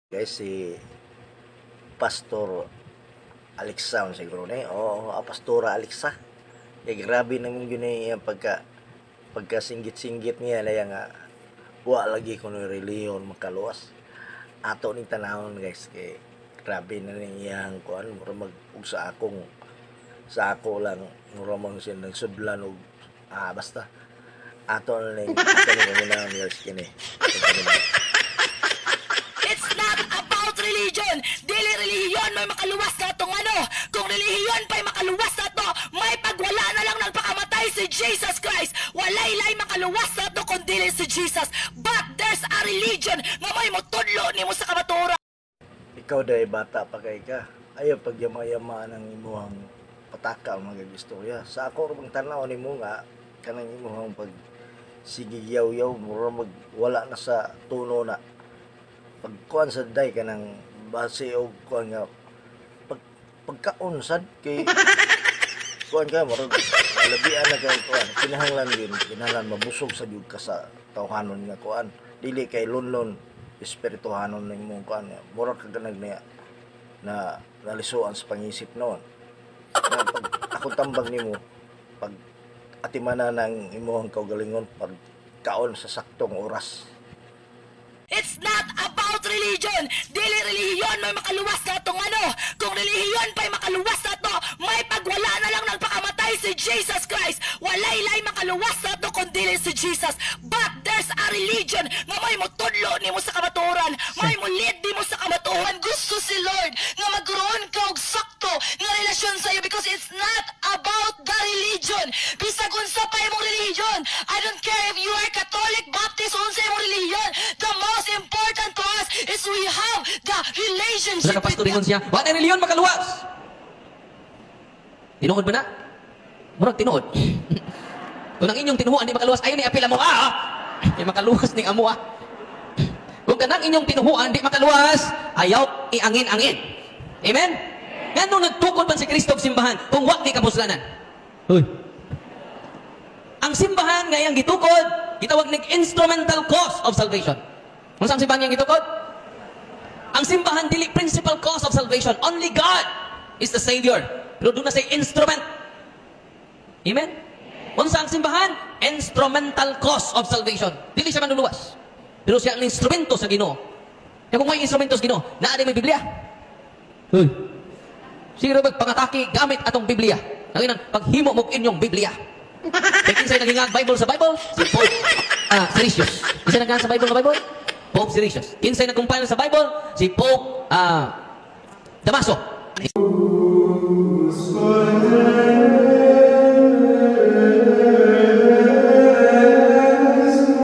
Guys, si Pastor Alexa siguro na Pastora Alexa. Grabe naman yun yung pagkasinggit-singgit niya na yung wa lagi ko ng reliyon makaluwas. Ato ning tanahon guys, kay grabe na niyang kuan mura sa ako lang mura man siya nagsudlan og basta ato na ning guys kini. Religion, dili relihiyon may makaluwas na itong kung relihiyon pa'y makaluwas na ito, may pagwala na lang nagpakamatay si Jesus Christ. Walay-lay makaluwas na ito kung dili si Jesus. But there's a religion nga may mutudlo ni mo sa kamatura. Ikaw day bata pa kay ka, ayaw pagyama-yama ng imuhang pataka mga istorya. Sa ako rin tanaw ni mo nga kanang imuhang pag sigigyaw-yaw mura wala na sa tuno na pagkuan sa day ka ng base o kuan nga pagkaunsad kay kuan ka murag labian na kay kuan kinahanglan mabusog sa jud ka sa tawhanon nga kuan dili kay lunlon espirituhanon ning mong kuan murag ka ganag na nalisuan sa pangisip noon na pag ako tambag nimo pag atimana ng imong kaugalingon pag kaon sa saktong oras. It's not about religion. Dili relihiyon may makaluwas na itong kung relihiyon pa'y makaluwas na ito, may pagwala na lang nagpakamatay si Jesus Christ. Walay-lay makaluwas na ito kung dili si Jesus. But there's a religion nga may mutudlo ni mo sa kamaturan, may mulid di mo sa kamaturan. Gusto si Lord nga magkaroon ka og sakto nga relasyon sa iyo because it's not about the religion. Bisag unsa pa imong religion. I don't care if you are Catholic, Baptist, unsa imong religion. The most important to us is we have the relationship with God. Siya, wa na reliyon makaluwas. Tinuod ba na? Murag tinuod. Kung ang inyong tinuhuan di makaluwas, ayaw ni apila mo di makaluwas ning amo Kung kanang inyong tinuhuan di makaluwas, ayaw iangin-angin. Amen? Ngano nagtukod man si Kristo og simbahan kung wa di kapuslanan? Hoy. Ang simbahan ngayang gitukod, gitawag ning instrumental cause of salvation. Kung saan simbahan yang gitukod? Ang simbahan dili principal cause of salvation. Only God is the Savior. Pero doon na say instrument. Amen? Kung saan simbahan? Instrumental cause of salvation. Dili siya manluluwas. Pero siya ang instrumento sa Ginoo. Kaya kung may instrumento sa Ginoo, naa may Biblia. Hoy. Siguro pangataki gamit atong Biblia. Nanginan, paghimo mo inyong Biblia. Kaya kinsay naghingag Bible sa Bible? Si Pope Siricius. Kinsay naghingag sa Bible? Pope Siricius. Kinsay nag-compile sa Bible? Si Pope Damaso.